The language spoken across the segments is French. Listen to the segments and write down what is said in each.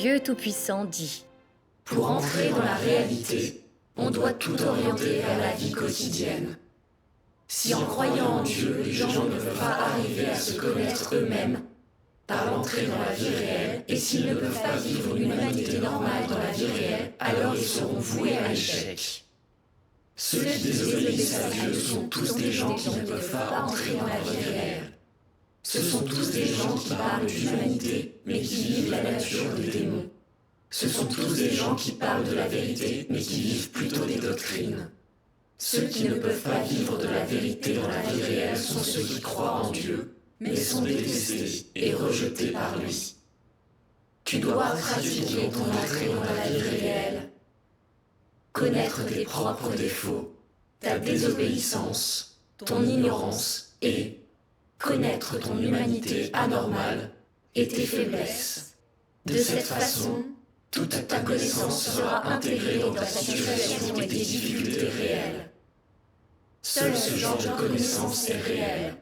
Dieu Tout-Puissant dit: Pour entrer dans la réalité, on doit tout orienter vers la vie quotidienne. Si en croyant en Dieu, les gens ne peuvent pas arriver à se connaître eux-mêmes, par l'entrée dans la vie réelle, et s'ils ne peuvent pas vivre une humanité normale dans la vie réelle, alors ils seront voués à l'échec. Ceux qui désobéissent à Dieu sont tous des gens qui ne peuvent pas entrer dans la vie réelle. Ce sont tous des gens qui parlent d'humanité, mais qui vivent la nature des démons. Ce sont tous des gens qui parlent de la vérité, mais qui vivent plutôt des doctrines. Ceux qui ne peuvent pas vivre de la vérité dans la vie réelle sont ceux qui croient en Dieu, mais sont détestés et rejetés par lui. Tu dois pratiquer ton entrée dans la vie réelle, connaître tes propres défauts, ta désobéissance, ton ignorance et connaître ton humanité anormale et tes faiblesses. De cette façon, toute ta connaissance sera intégrée dans ta situation et tes difficultés réelles. Seul ce genre de connaissance est réel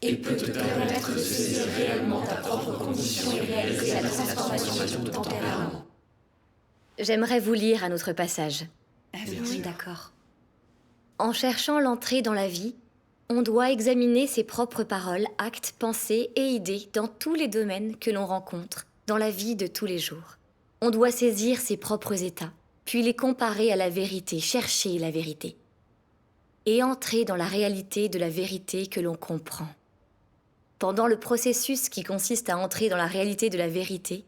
et peut te permettre de saisir réellement ta propre condition et réaliser la transformation de ton tempérament. J'aimerais vous lire un autre passage. Oui, d'accord. En cherchant l'entrée dans la vie, on doit examiner ses propres paroles, actes, pensées et idées dans tous les domaines que l'on rencontre dans la vie de tous les jours. On doit saisir ses propres états, puis les comparer à la vérité, chercher la vérité, et entrer dans la réalité de la vérité que l'on comprend. Pendant le processus qui consiste à entrer dans la réalité de la vérité,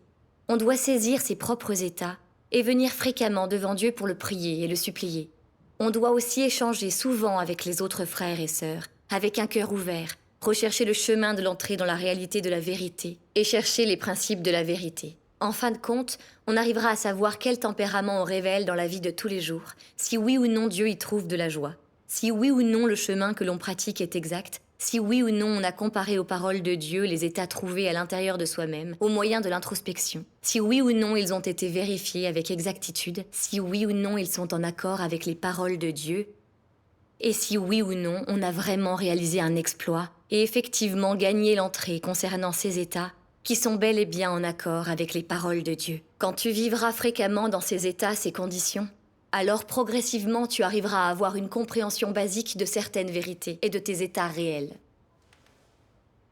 on doit saisir ses propres états et venir fréquemment devant Dieu pour le prier et le supplier. On doit aussi échanger souvent avec les autres frères et sœurs, avec un cœur ouvert, rechercher le chemin de l'entrée dans la réalité de la vérité et chercher les principes de la vérité. En fin de compte, on arrivera à savoir quel tempérament on révèle dans la vie de tous les jours, si oui ou non Dieu y trouve de la joie, si oui ou non le chemin que l'on pratique est exact, si oui ou non on a comparé aux paroles de Dieu les états trouvés à l'intérieur de soi-même, au moyen de l'introspection, si oui ou non ils ont été vérifiés avec exactitude, si oui ou non ils sont en accord avec les paroles de Dieu, et si oui ou non on a vraiment réalisé un exploit et effectivement gagné l'entrée concernant ces états qui sont bel et bien en accord avec les paroles de Dieu. Quand tu vivras fréquemment dans ces états, ces conditions, alors progressivement tu arriveras à avoir une compréhension basique de certaines vérités et de tes états réels.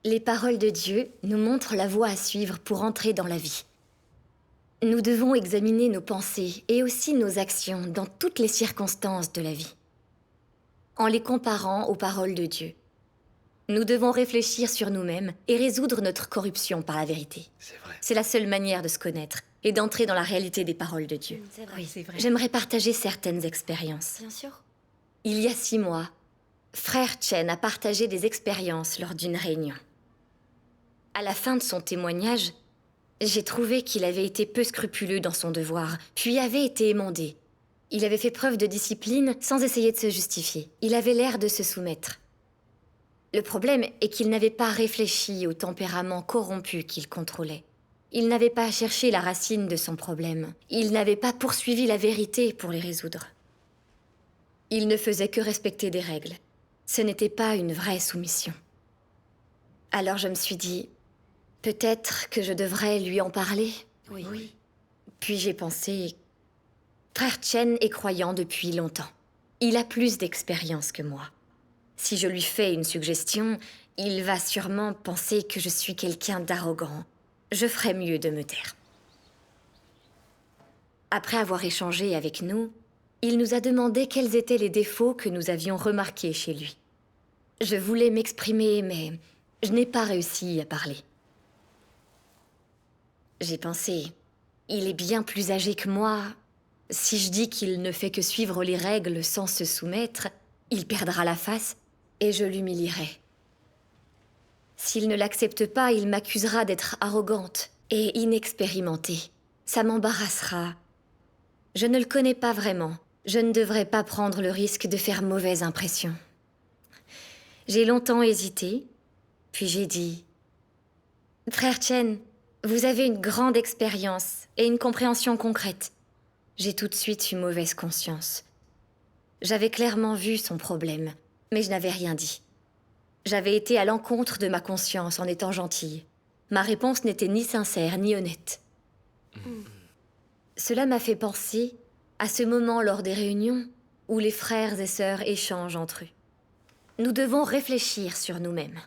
Les paroles de Dieu nous montrent la voie à suivre pour entrer dans la vie. Nous devons examiner nos pensées et aussi nos actions dans toutes les circonstances de la vie, en les comparant aux paroles de Dieu. Nous devons réfléchir sur nous-mêmes et résoudre notre corruption par la vérité. C'est vrai. C'est la seule manière de se connaître et d'entrer dans la réalité des paroles de Dieu. C'est vrai. Oui, C'est vrai. J'aimerais partager certaines expériences. Bien sûr. Il y a 6 mois, Frère Chen a partagé des expériences lors d'une réunion. À la fin de son témoignage, j'ai trouvé qu'il avait été peu scrupuleux dans son devoir, puis avait été émondé. Il avait fait preuve de discipline sans essayer de se justifier. Il avait l'air de se soumettre. Le problème est qu'il n'avait pas réfléchi au tempérament corrompu qu'il contrôlait. Il n'avait pas cherché la racine de son problème. Il n'avait pas poursuivi la vérité pour les résoudre. Il ne faisait que respecter des règles. Ce n'était pas une vraie soumission. Alors je me suis dit, peut-être que je devrais lui en parler. Oui. Puis j'ai pensé, Frère Chen est croyant depuis longtemps. Il a plus d'expérience que moi. Si je lui fais une suggestion, il va sûrement penser que je suis quelqu'un d'arrogant. Je ferais mieux de me taire. Après avoir échangé avec nous, il nous a demandé quels étaient les défauts que nous avions remarqués chez lui. Je voulais m'exprimer, mais je n'ai pas réussi à parler. J'ai pensé, il est bien plus âgé que moi. Si je dis qu'il ne fait que suivre les règles sans se soumettre, il perdra la face et je l'humilierai. S'il ne l'accepte pas, il m'accusera d'être arrogante et inexpérimentée. Ça m'embarrassera. Je ne le connais pas vraiment. Je ne devrais pas prendre le risque de faire mauvaise impression. J'ai longtemps hésité, puis j'ai dit « Frère Chen, vous avez une grande expérience et une compréhension concrète. » J'ai tout de suite eu mauvaise conscience. J'avais clairement vu son problème, mais je n'avais rien dit. J'avais été à l'encontre de ma conscience en étant gentille. Ma réponse n'était ni sincère ni honnête. Cela m'a fait penser à ce moment lors des réunions où les frères et sœurs échangent entre eux. Nous devons réfléchir sur nous-mêmes.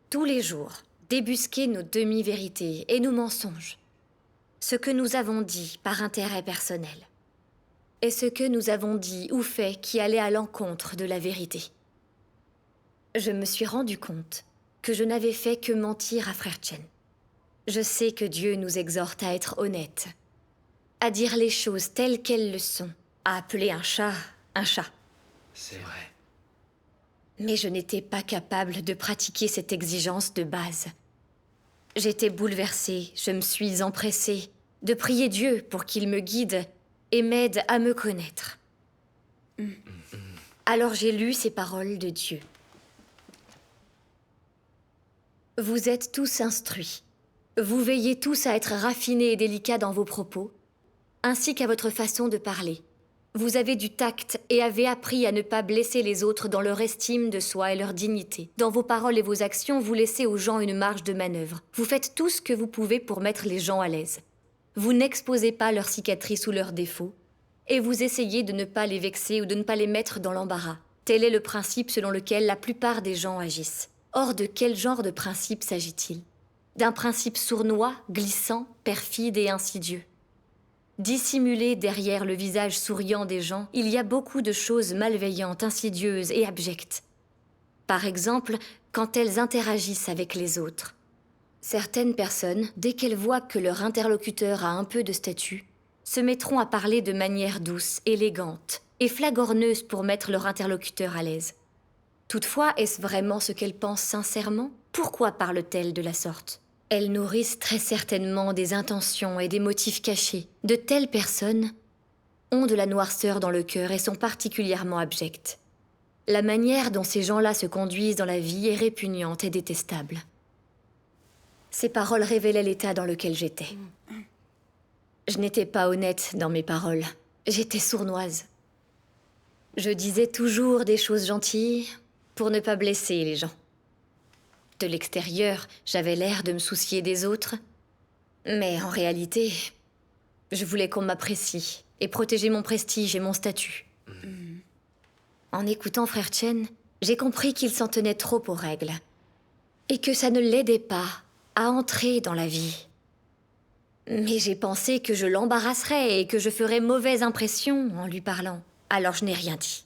Tous les jours, débusquer nos demi-vérités et nos mensonges. Ce que nous avons dit par intérêt personnel. Et ce que nous avons dit ou fait qui allait à l'encontre de la vérité. Je me suis rendu compte que je n'avais fait que mentir à Frère Chen. Je sais que Dieu nous exhorte à être honnêtes, à dire les choses telles qu'elles le sont, à appeler un chat. C'est vrai. Mais je n'étais pas capable de pratiquer cette exigence de base. J'étais bouleversée, je me suis empressée de prier Dieu pour qu'il me guide et m'aide à me connaître. Alors j'ai lu ces paroles de Dieu. Vous êtes tous instruits. Vous veillez tous à être raffinés et délicats dans vos propos, ainsi qu'à votre façon de parler. Vous avez du tact et avez appris à ne pas blesser les autres dans leur estime de soi et leur dignité. Dans vos paroles et vos actions, vous laissez aux gens une marge de manœuvre. Vous faites tout ce que vous pouvez pour mettre les gens à l'aise. Vous n'exposez pas leurs cicatrices ou leurs défauts, et vous essayez de ne pas les vexer ou de ne pas les mettre dans l'embarras. Tel est le principe selon lequel la plupart des gens agissent. Or, de quel genre de principe s'agit-il? D'un principe sournois, glissant, perfide et insidieux. Dissimulé derrière le visage souriant des gens, il y a beaucoup de choses malveillantes, insidieuses et abjectes. Par exemple, quand elles interagissent avec les autres. Certaines personnes, dès qu'elles voient que leur interlocuteur a un peu de statut, se mettront à parler de manière douce, élégante et flagorneuse pour mettre leur interlocuteur à l'aise. Toutefois, est-ce vraiment ce qu'elles pensent sincèrement? Pourquoi parlent-elles de la sorte? Elles nourrissent très certainement des intentions et des motifs cachés. De telles personnes ont de la noirceur dans le cœur et sont particulièrement abjectes. La manière dont ces gens-là se conduisent dans la vie est répugnante et détestable. Ces paroles révélaient l'état dans lequel j'étais. Je n'étais pas honnête dans mes paroles. J'étais sournoise. Je disais toujours des choses gentilles pour ne pas blesser les gens. De l'extérieur, j'avais l'air de me soucier des autres. Mais en réalité, je voulais qu'on m'apprécie et protéger mon prestige et mon statut. En écoutant Frère Chen, j'ai compris qu'il s'en tenait trop aux règles. Et que ça ne l'aidait pas à entrer dans la vie. Mais j'ai pensé que je l'embarrasserais et que je ferais mauvaise impression en lui parlant. Alors je n'ai rien dit.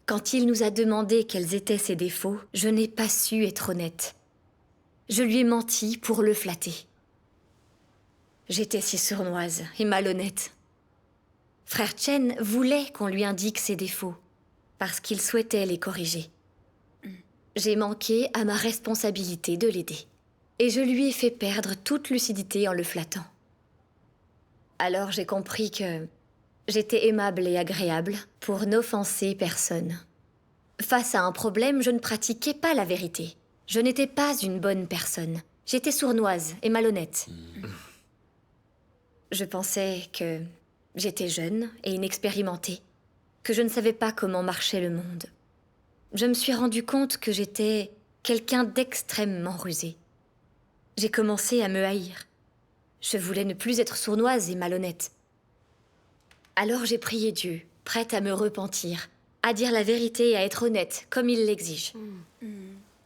Quand il nous a demandé quels étaient ses défauts, je n'ai pas su être honnête. Je lui ai menti pour le flatter. J'étais si sournoise et malhonnête. Frère Chen voulait qu'on lui indique ses défauts, parce qu'il souhaitait les corriger. J'ai manqué à ma responsabilité de l'aider, et je lui ai fait perdre toute lucidité en le flattant. Alors j'ai compris que j'étais aimable et agréable pour n'offenser personne. Face à un problème, je ne pratiquais pas la vérité. Je n'étais pas une bonne personne. J'étais sournoise et malhonnête. Je pensais que j'étais jeune et inexpérimentée, que je ne savais pas comment marchait le monde. Je me suis rendu compte que j'étais quelqu'un d'extrêmement rusé. J'ai commencé à me haïr. Je voulais ne plus être sournoise et malhonnête. Alors j'ai prié Dieu, prête à me repentir, à dire la vérité et à être honnête, comme il l'exige.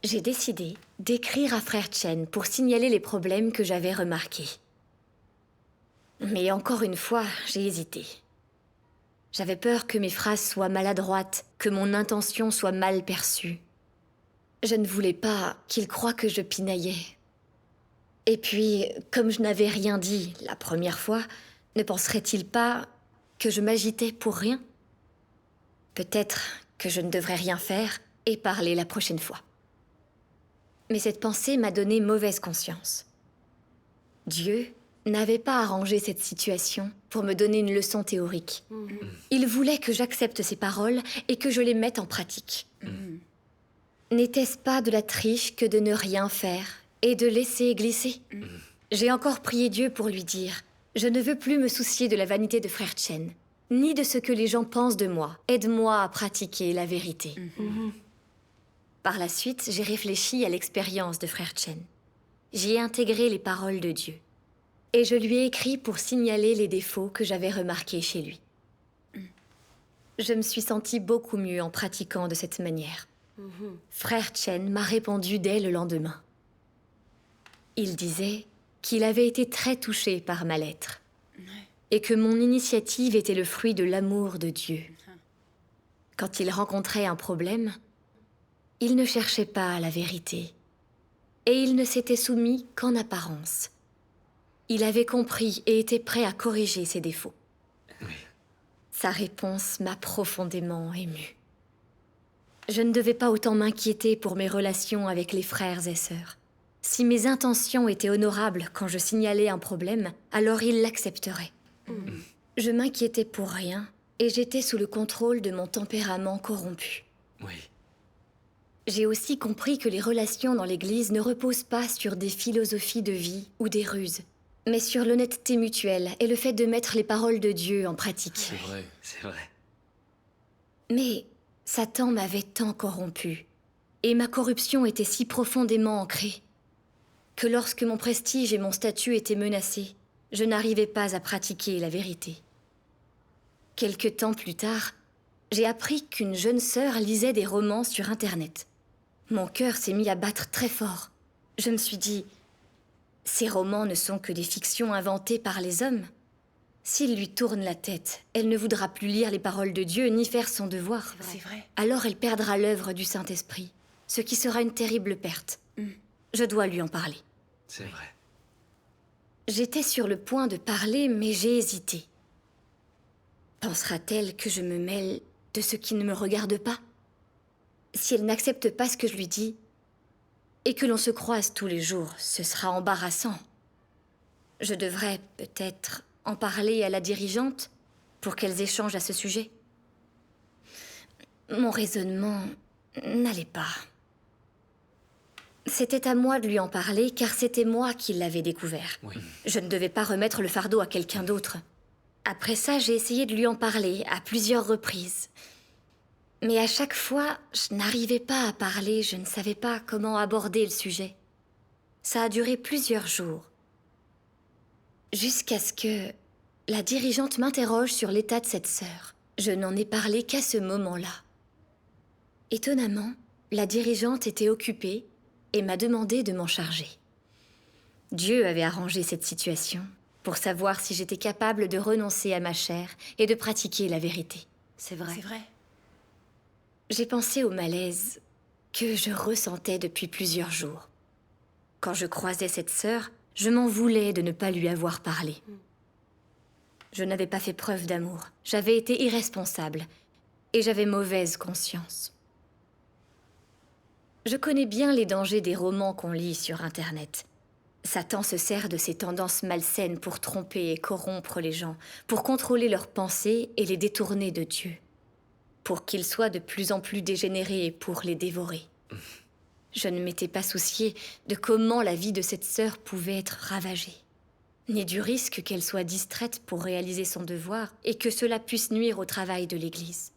J'ai décidé d'écrire à Frère Chen pour signaler les problèmes que j'avais remarqués. Mais encore une fois, j'ai hésité. J'avais peur que mes phrases soient maladroites, que mon intention soit mal perçue. Je ne voulais pas qu'il croie que je pinaillais. Et puis, comme je n'avais rien dit la première fois, ne penserait-il pas que je m'agitais pour rien? Peut-être que je ne devrais rien faire et parler la prochaine fois. Mais cette pensée m'a donné mauvaise conscience. Dieu n'avait pas arrangé cette situation pour me donner une leçon théorique. Il voulait que j'accepte ses paroles et que je les mette en pratique. N'était-ce pas de la triche que de ne rien faire et de laisser glisser? J'ai encore prié Dieu pour lui dire « Je ne veux plus me soucier de la vanité de Frère Chen, ni de ce que les gens pensent de moi. Aide-moi à pratiquer la vérité. Par la suite, j'ai réfléchi à l'expérience de Frère Chen. J'y ai intégré les paroles de Dieu. et je lui ai écrit pour signaler les défauts que j'avais remarqués chez lui. Je me suis sentie beaucoup mieux en pratiquant de cette manière. Frère Chen m'a répondu dès le lendemain. Il disait qu'il avait été très touché par ma lettre et que mon initiative était le fruit de l'amour de Dieu. Quand il rencontrait un problème, il ne cherchait pas la vérité et il ne s'était soumis qu'en apparence. Il avait compris et était prêt à corriger ses défauts. Oui. Sa réponse m'a profondément émue. Je ne devais pas autant m'inquiéter pour mes relations avec les frères et sœurs. Si mes intentions étaient honorables quand je signalais un problème, alors ils l'accepteraient. Je m'inquiétais pour rien et j'étais sous le contrôle de mon tempérament corrompu. Oui. J'ai aussi compris que les relations dans l'Église ne reposent pas sur des philosophies de vie ou des ruses, mais sur l'honnêteté mutuelle et le fait de mettre les paroles de Dieu en pratique. C'est vrai, c'est vrai. Mais Satan m'avait tant corrompu, et ma corruption était si profondément ancrée, que lorsque mon prestige et mon statut étaient menacés, je n'arrivais pas à pratiquer la vérité. Quelque temps plus tard, j'ai appris qu'une jeune sœur lisait des romans sur Internet. Mon cœur s'est mis à battre très fort. Je me suis dit, ces romans ne sont que des fictions inventées par les hommes. S'il lui tourne la tête, elle ne voudra plus lire les paroles de Dieu ni faire son devoir. C'est vrai. Alors elle perdra l'œuvre du Saint-Esprit, ce qui sera une terrible perte. Je dois lui en parler. C'est vrai. J'étais sur le point de parler, mais j'ai hésité. Pensera-t-elle que je me mêle de ce qui ne me regarde pas? Si elle n'accepte pas ce que je lui dis, et que l'on se croise tous les jours, ce sera embarrassant. Je devrais peut-être en parler à la dirigeante pour qu'elles échangent à ce sujet. Mon raisonnement n'allait pas. C'était à moi de lui en parler, car c'était moi qui l'avais découvert. Oui. Je ne devais pas remettre le fardeau à quelqu'un d'autre. Après ça, j'ai essayé de lui en parler à plusieurs reprises. Mais à chaque fois, je n'arrivais pas à parler, je ne savais pas comment aborder le sujet. Ça a duré plusieurs jours. Jusqu'à ce que la dirigeante m'interroge sur l'état de cette sœur. Je n'en ai parlé qu'à ce moment-là. Étonnamment, la dirigeante était occupée et m'a demandé de m'en charger. Dieu avait arrangé cette situation pour savoir si j'étais capable de renoncer à ma chair et de pratiquer la vérité. C'est vrai. C'est vrai. J'ai pensé au malaise que je ressentais depuis plusieurs jours. Quand je croisais cette sœur, je m'en voulais de ne pas lui avoir parlé. Je n'avais pas fait preuve d'amour, j'avais été irresponsable et j'avais mauvaise conscience. Je connais bien les dangers des romans qu'on lit sur Internet. Satan se sert de ses tendances malsaines pour tromper et corrompre les gens, pour contrôler leurs pensées et les détourner de Dieu, pour qu'ils soient de plus en plus dégénérés et pour les dévorer. Je ne m'étais pas souciée de comment la vie de cette sœur pouvait être ravagée, ni du risque qu'elle soit distraite pour réaliser son devoir et que cela puisse nuire au travail de l'Église.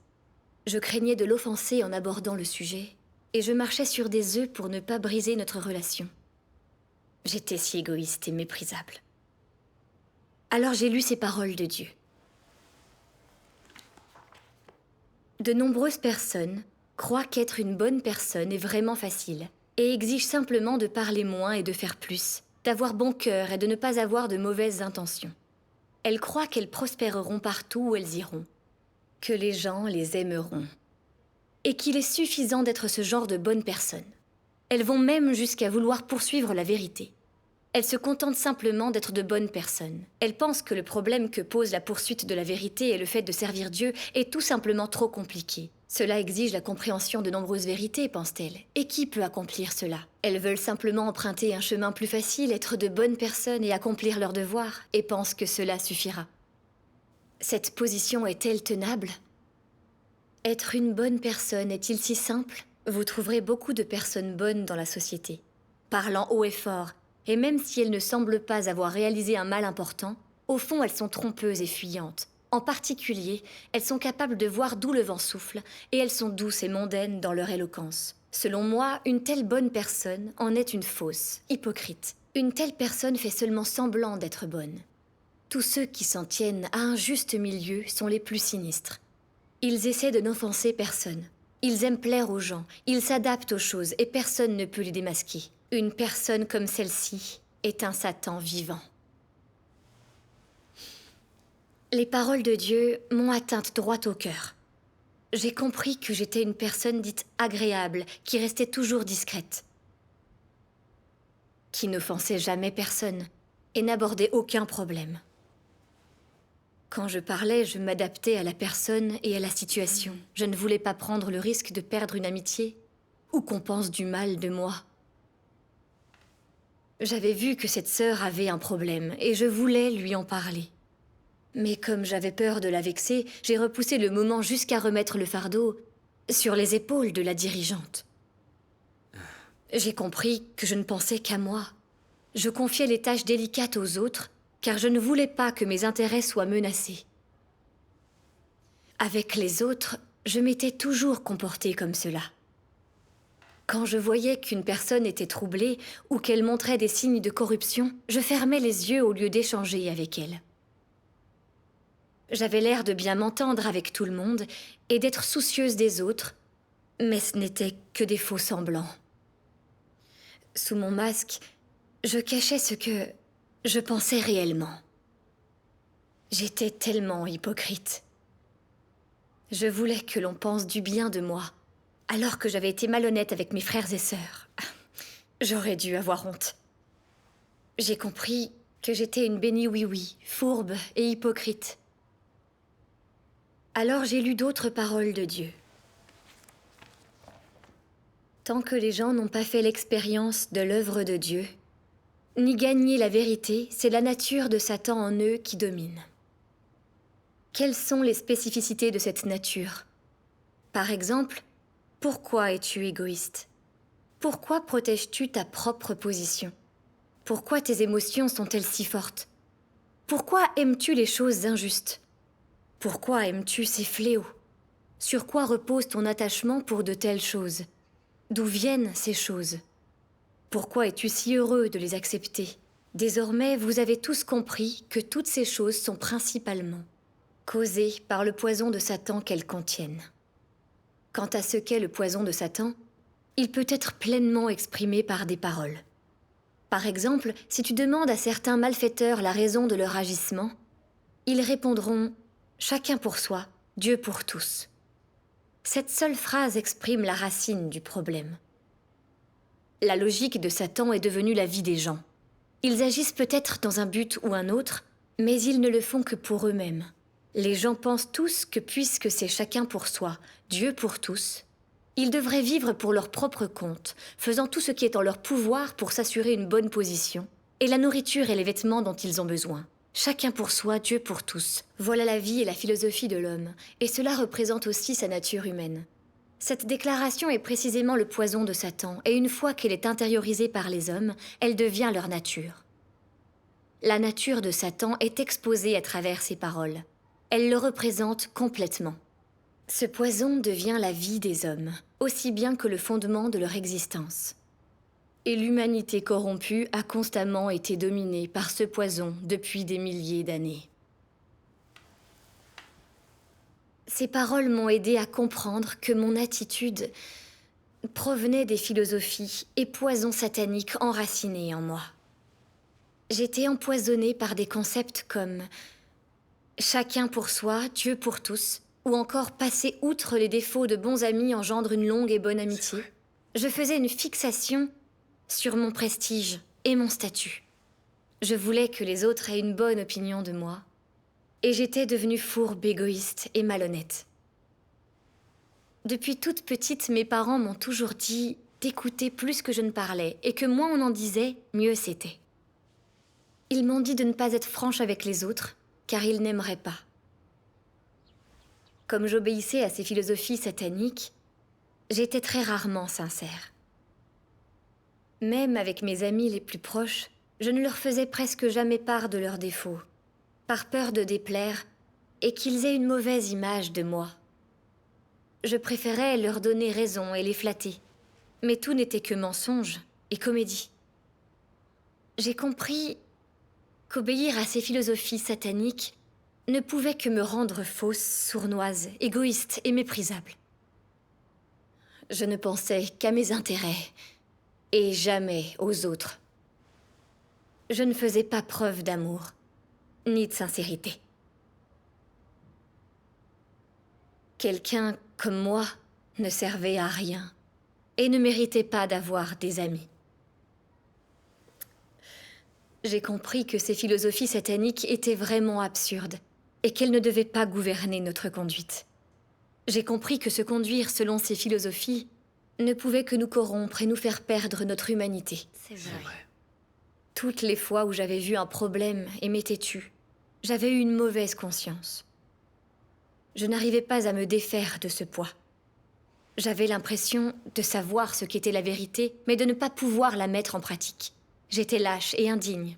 Je craignais de l'offenser en abordant le sujet, et je marchais sur des œufs pour ne pas briser notre relation. J'étais si égoïste et méprisable. Alors j'ai lu ces paroles de Dieu. De nombreuses personnes croient qu'être une bonne personne est vraiment facile et exigent simplement de parler moins et de faire plus, d'avoir bon cœur et de ne pas avoir de mauvaises intentions. Elles croient qu'elles prospéreront partout où elles iront, que les gens les aimeront, et qu'il est suffisant d'être ce genre de bonne personne. Elles vont même jusqu'à vouloir poursuivre la vérité. Elles se contentent simplement d'être de bonnes personnes. Elles pensent que le problème que pose la poursuite de la vérité et le fait de servir Dieu est tout simplement trop compliqué. Cela exige la compréhension de nombreuses vérités, pensent-elles. Et qui peut accomplir cela? Elles veulent simplement emprunter un chemin plus facile, être de bonnes personnes et accomplir leurs devoirs, et pensent que cela suffira. Cette position est-elle tenable? Être une bonne personne est-il si simple? Vous trouverez beaucoup de personnes bonnes dans la société, parlant haut et fort, et même si elles ne semblent pas avoir réalisé un mal important, au fond elles sont trompeuses et fuyantes. En particulier, elles sont capables de voir d'où le vent souffle, et elles sont douces et mondaines dans leur éloquence. Selon moi, une telle bonne personne en est une fausse, hypocrite. Une telle personne fait seulement semblant d'être bonne. Tous ceux qui s'en tiennent à un juste milieu sont les plus sinistres. Ils essaient de n'offenser personne. Ils aiment plaire aux gens, ils s'adaptent aux choses et personne ne peut les démasquer. Une personne comme celle-ci est un Satan vivant. Les paroles de Dieu m'ont atteinte droit au cœur. J'ai compris que j'étais une personne dite agréable, qui restait toujours discrète, qui n'offensait jamais personne et n'abordait aucun problème. Quand je parlais, je m'adaptais à la personne et à la situation. Je ne voulais pas prendre le risque de perdre une amitié ou qu'on pense du mal de moi. J'avais vu que cette sœur avait un problème et je voulais lui en parler. Mais comme j'avais peur de la vexer, j'ai repoussé le moment jusqu'à remettre le fardeau sur les épaules de la dirigeante. J'ai compris que je ne pensais qu'à moi. Je confiais les tâches délicates aux autres, car je ne voulais pas que mes intérêts soient menacés. Avec les autres, je m'étais toujours comportée comme cela. Quand je voyais qu'une personne était troublée ou qu'elle montrait des signes de corruption, je fermais les yeux au lieu d'échanger avec elle. J'avais l'air de bien m'entendre avec tout le monde et d'être soucieuse des autres, mais ce n'était que des faux semblants. Sous mon masque, je cachais ce que je pensais réellement. J'étais tellement hypocrite. Je voulais que l'on pense du bien de moi, alors que j'avais été malhonnête avec mes frères et sœurs. J'aurais dû avoir honte. J'ai compris que j'étais une bénie oui-oui, fourbe et hypocrite. Alors j'ai lu d'autres paroles de Dieu. Tant que les gens n'ont pas fait l'expérience de l'œuvre de Dieu, ni gagné la vérité, c'est la nature de Satan en eux qui domine. Quelles sont les spécificités de cette nature? Par exemple, pourquoi es-tu égoïste? Pourquoi protèges-tu ta propre position? Pourquoi tes émotions sont-elles si fortes? Pourquoi aimes-tu les choses injustes? Pourquoi aimes-tu ces fléaux? Sur quoi repose ton attachement pour de telles choses? D'où viennent ces choses? Pourquoi es-tu si heureux de les accepter? Désormais, vous avez tous compris que toutes ces choses sont principalement causées par le poison de Satan qu'elles contiennent. Quant à ce qu'est le poison de Satan, il peut être pleinement exprimé par des paroles. Par exemple, si tu demandes à certains malfaiteurs la raison de leur agissement, ils répondront « Chacun pour soi, Dieu pour tous ». Cette seule phrase exprime la racine du problème. La logique de Satan est devenue la vie des gens. Ils agissent peut-être dans un but ou un autre, mais ils ne le font que pour eux-mêmes. Les gens pensent tous que puisque c'est chacun pour soi, Dieu pour tous, ils devraient vivre pour leur propre compte, faisant tout ce qui est en leur pouvoir pour s'assurer une bonne position, et la nourriture et les vêtements dont ils ont besoin. Chacun pour soi, Dieu pour tous. Voilà la vie et la philosophie de l'homme, et cela représente aussi sa nature humaine. Cette déclaration est précisément le poison de Satan, et une fois qu'elle est intériorisée par les hommes, elle devient leur nature. La nature de Satan est exposée à travers ces paroles. Elle le représente complètement. Ce poison devient la vie des hommes, aussi bien que le fondement de leur existence. Et l'humanité corrompue a constamment été dominée par ce poison depuis des milliers d'années. Ces paroles m'ont aidé à comprendre que mon attitude provenait des philosophies et poisons sataniques enracinés en moi. J'étais empoisonnée par des concepts comme « chacun pour soi, Dieu pour tous », ou encore « passer outre les défauts de bons amis engendre une longue et bonne amitié ». Je faisais une fixation sur mon prestige et mon statut. Je voulais que les autres aient une bonne opinion de moi. Et j'étais devenue fourbe, égoïste et malhonnête. Depuis toute petite, mes parents m'ont toujours dit d'écouter plus que je ne parlais, et que moins on en disait, mieux c'était. Ils m'ont dit de ne pas être franche avec les autres, car ils n'aimeraient pas. Comme j'obéissais à ces philosophies sataniques, j'étais très rarement sincère. Même avec mes amis les plus proches, je ne leur faisais presque jamais part de leurs défauts, par peur de déplaire et qu'ils aient une mauvaise image de moi. Je préférais leur donner raison et les flatter, Mais tout n'était que mensonge et comédie. J'ai compris qu'obéir à ces philosophies sataniques ne pouvait que me rendre fausse, sournoise, égoïste et méprisable. Je ne pensais qu'à mes intérêts et jamais aux autres. Je ne faisais pas preuve d'amour, ni de sincérité. Quelqu'un comme moi ne servait à rien et ne méritait pas d'avoir des amis. J'ai compris que ces philosophies sataniques étaient vraiment absurdes et qu'elles ne devaient pas gouverner notre conduite. J'ai compris que se conduire selon ces philosophies ne pouvait que nous corrompre et nous faire perdre notre humanité. C'est vrai. Toutes les fois où j'avais vu un problème et m'étais tue, j'avais eu une mauvaise conscience. Je n'arrivais pas à me défaire de ce poids. J'avais l'impression de savoir ce qu'était la vérité, mais de ne pas pouvoir la mettre en pratique. J'étais lâche et indigne.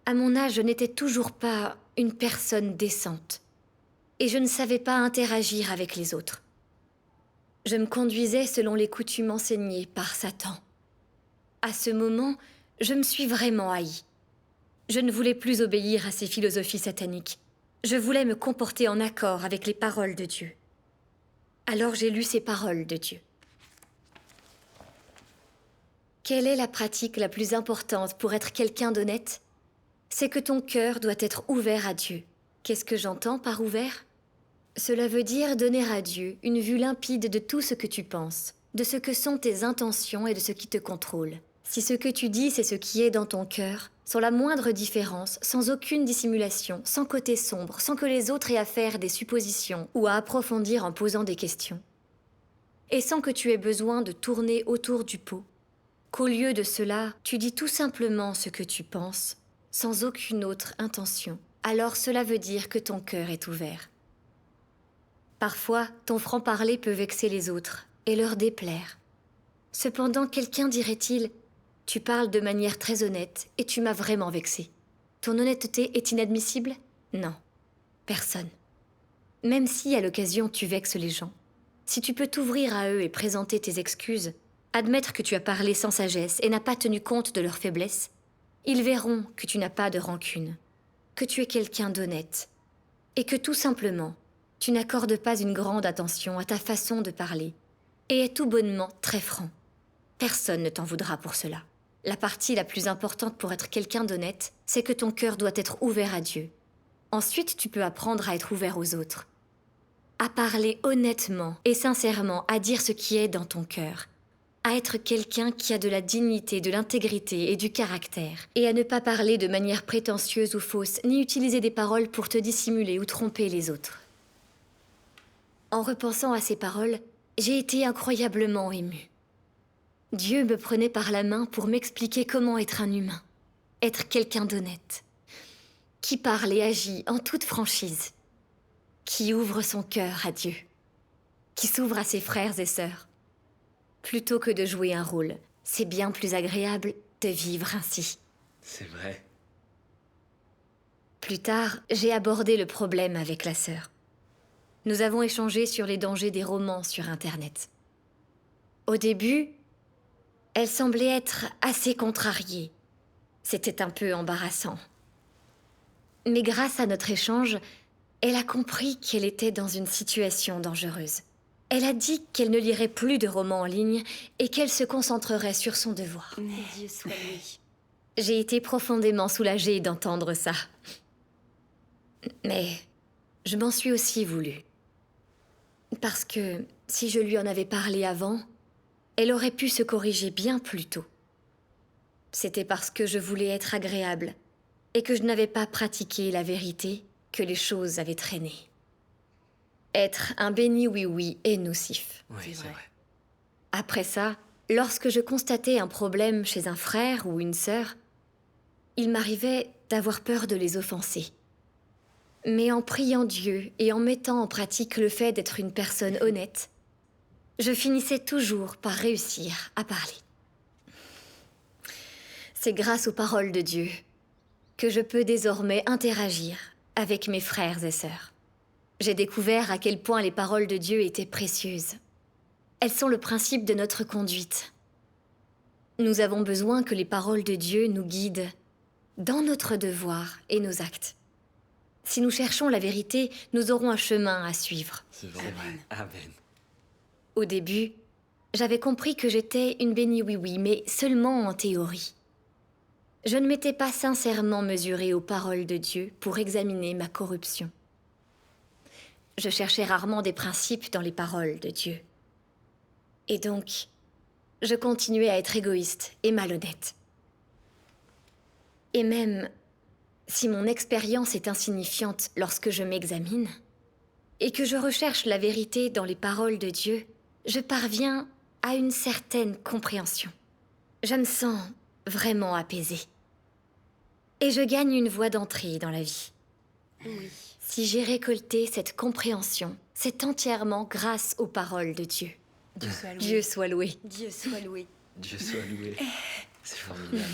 À mon âge, je n'étais toujours pas une personne décente. Et je ne savais pas interagir avec les autres. Je me conduisais selon les coutumes enseignées par Satan. À ce moment, je me suis vraiment haïe. Je ne voulais plus obéir à ces philosophies sataniques. Je voulais me comporter en accord avec les paroles de Dieu. Alors j'ai lu ces paroles de Dieu. Quelle est la pratique la plus importante pour être quelqu'un d'honnête? C'est que ton cœur doit être ouvert à Dieu. Qu'est-ce que j'entends par ouvert? Cela veut dire donner à Dieu une vue limpide de tout ce que tu penses, de ce que sont tes intentions et de ce qui te contrôle. Si ce que tu dis, c'est ce qui est dans ton cœur, sans la moindre différence, sans aucune dissimulation, sans côté sombre, sans que les autres aient à faire des suppositions ou à approfondir en posant des questions, et sans que tu aies besoin de tourner autour du pot, qu'au lieu de cela, tu dis tout simplement ce que tu penses, sans aucune autre intention, alors cela veut dire que ton cœur est ouvert. Parfois, ton franc-parler peut vexer les autres et leur déplaire. Cependant, quelqu'un dirait-il « Tu parles de manière très honnête et tu m'as vraiment vexé. Ton honnêteté est inadmissible ?» Non, personne. Même si, à l'occasion, tu vexes les gens, si tu peux t'ouvrir à eux et présenter tes excuses, admettre que tu as parlé sans sagesse et n'as pas tenu compte de leurs faiblesses, ils verront que tu n'as pas de rancune, que tu es quelqu'un d'honnête, et que tout simplement, tu n'accordes pas une grande attention à ta façon de parler, et es tout bonnement très franc. Personne ne t'en voudra pour cela. La partie la plus importante pour être quelqu'un d'honnête, c'est que ton cœur doit être ouvert à Dieu. Ensuite, tu peux apprendre à être ouvert aux autres. À parler honnêtement et sincèrement, à dire ce qui est dans ton cœur. À être quelqu'un qui a de la dignité, de l'intégrité et du caractère. Et à ne pas parler de manière prétentieuse ou fausse, ni utiliser des paroles pour te dissimuler ou tromper les autres. En repensant à ces paroles, j'ai été incroyablement émue. Dieu me prenait par la main pour m'expliquer comment être un humain, être quelqu'un d'honnête, qui parle et agit en toute franchise, qui ouvre son cœur à Dieu, qui s'ouvre à ses frères et sœurs. Plutôt que de jouer un rôle, c'est bien plus agréable de vivre ainsi. C'est vrai. Plus tard, j'ai abordé le problème avec la sœur. Nous avons échangé sur les dangers des romans sur Internet. Au début, elle semblait être assez contrariée. C'était un peu embarrassant. Mais grâce à notre échange, elle a compris qu'elle était dans une situation dangereuse. Elle a dit qu'elle ne lirait plus de romans en ligne et qu'elle se concentrerait sur son devoir. Dieu soit loué. J'ai été profondément soulagée d'entendre ça. Mais je m'en suis aussi voulu. Parce que si je lui en avais parlé avant, elle aurait pu se corriger bien plus tôt. C'était parce que je voulais être agréable et que je n'avais pas pratiqué la vérité que les choses avaient traîné. Être un béni oui-oui est nocif. Oui, C'est c'est vrai. vrai. Après ça, lorsque je constatais un problème chez un frère ou une sœur, il m'arrivait d'avoir peur de les offenser. Mais en priant Dieu et en mettant en pratique le fait d'être une personne honnête, je finissais toujours par réussir à parler. C'est grâce aux paroles de Dieu que je peux désormais interagir avec mes frères et sœurs. J'ai découvert à quel point les paroles de Dieu étaient précieuses. Elles sont le principe de notre conduite. Nous avons besoin que les paroles de Dieu nous guident dans notre devoir et nos actes. Si nous cherchons la vérité, nous aurons un chemin à suivre. C'est vrai. Amen. Au début, j'avais compris que j'étais une bénie oui-oui, mais seulement en théorie. Je ne m'étais pas sincèrement mesurée aux paroles de Dieu pour examiner ma corruption. Je cherchais rarement des principes dans les paroles de Dieu. Et donc, je continuais à être égoïste et malhonnête. Et même si mon expérience est insignifiante lorsque je m'examine, et que je recherche la vérité dans les paroles de Dieu, je parviens à une certaine compréhension. Je me sens vraiment apaisée. Et je gagne une voie d'entrée dans la vie. Oui. Si j'ai récolté cette compréhension, c'est entièrement grâce aux paroles de Dieu. Dieu soit loué. Dieu soit loué. Dieu soit loué. Dieu soit loué. C'est formidable.